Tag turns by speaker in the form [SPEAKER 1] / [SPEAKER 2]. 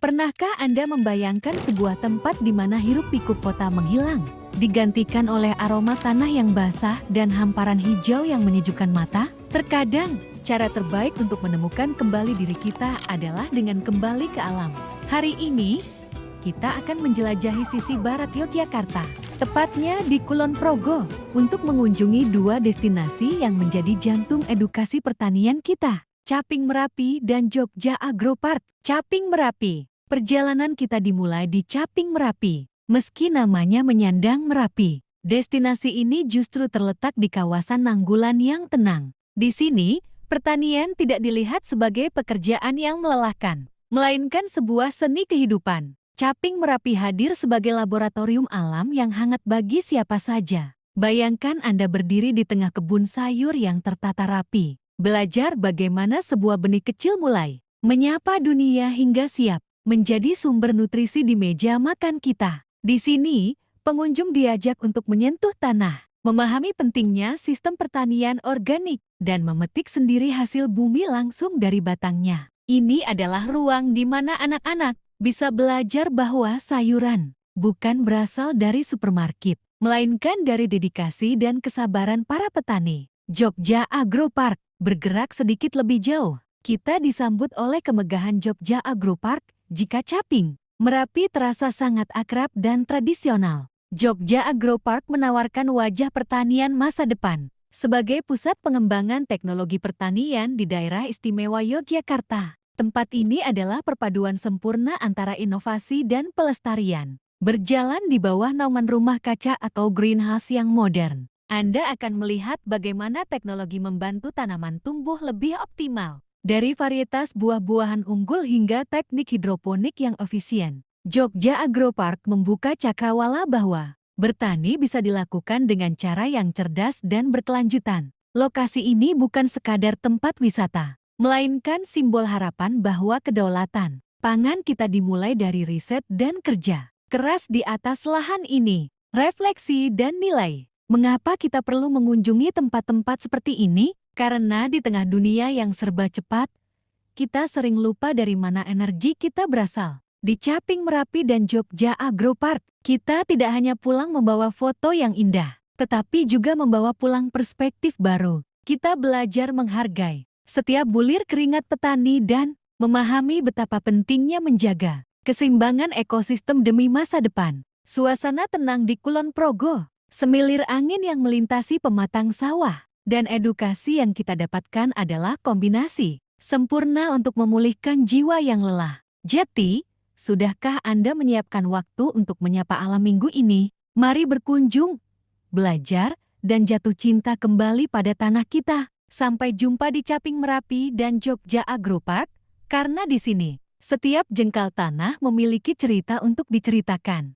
[SPEAKER 1] Pernahkah Anda membayangkan sebuah tempat di mana hiruk-pikuk kota menghilang, digantikan oleh aroma tanah yang basah dan hamparan hijau yang menyejukkan mata? Terkadang, cara terbaik untuk menemukan kembali diri kita adalah dengan kembali ke alam. Hari ini, kita akan menjelajahi sisi barat Yogyakarta, tepatnya di Kulon Progo, untuk mengunjungi dua destinasi yang menjadi jantung edukasi pertanian kita, Caping Merapi dan Jogja Agropark. Caping Merapi. Perjalanan kita dimulai di Caping Merapi. Meski namanya menyandang Merapi, destinasi ini justru terletak di kawasan Nanggulan yang tenang. Di sini, pertanian tidak dilihat sebagai pekerjaan yang melelahkan, melainkan sebuah seni kehidupan. Caping Merapi hadir sebagai laboratorium alam yang hangat bagi siapa saja. Bayangkan Anda berdiri di tengah kebun sayur yang tertata rapi, belajar bagaimana sebuah benih kecil mulai menyapa dunia hingga siap menjadi sumber nutrisi di meja makan kita. Di sini, pengunjung diajak untuk menyentuh tanah, memahami pentingnya sistem pertanian organik, dan memetik sendiri hasil bumi langsung dari batangnya. Ini adalah ruang di mana anak-anak bisa belajar bahwa sayuran bukan berasal dari supermarket, melainkan dari dedikasi dan kesabaran para petani. Jogja Agropark bergerak sedikit lebih jauh. Kita disambut oleh kemegahan Jogja Agropark. Jika Caping Merapi terasa sangat akrab dan tradisional, Jogja Agropark menawarkan wajah pertanian masa depan sebagai pusat pengembangan teknologi pertanian di daerah istimewa Yogyakarta. Tempat ini adalah perpaduan sempurna antara inovasi dan pelestarian. Berjalan di bawah naungan rumah kaca atau greenhouse yang modern, Anda akan melihat bagaimana teknologi membantu tanaman tumbuh lebih optimal. Dari varietas buah-buahan unggul hingga teknik hidroponik yang efisien, Jogja Agropark membuka cakrawala bahwa bertani bisa dilakukan dengan cara yang cerdas dan berkelanjutan. Lokasi ini bukan sekadar tempat wisata, melainkan simbol harapan bahwa kedaulatan pangan kita dimulai dari riset dan kerja keras di atas lahan ini. Refleksi dan nilai. Mengapa kita perlu mengunjungi tempat-tempat seperti ini? Karena di tengah dunia yang serba cepat, kita sering lupa dari mana energi kita berasal. Di Caping Merapi dan Jogja Agropark, kita tidak hanya pulang membawa foto yang indah, tetapi juga membawa pulang perspektif baru. Kita belajar menghargai setiap bulir keringat petani dan memahami betapa pentingnya menjaga keseimbangan ekosistem demi masa depan. Suasana tenang di Kulon Progo, semilir angin yang melintasi pematang sawah, dan edukasi yang kita dapatkan adalah kombinasi sempurna untuk memulihkan jiwa yang lelah. Jadi, sudahkah Anda menyiapkan waktu untuk menyapa alam minggu ini? Mari berkunjung, belajar, dan jatuh cinta kembali pada tanah kita. Sampai jumpa di Caping Merapi dan Jogja Agropark, karena di sini, setiap jengkal tanah memiliki cerita untuk diceritakan.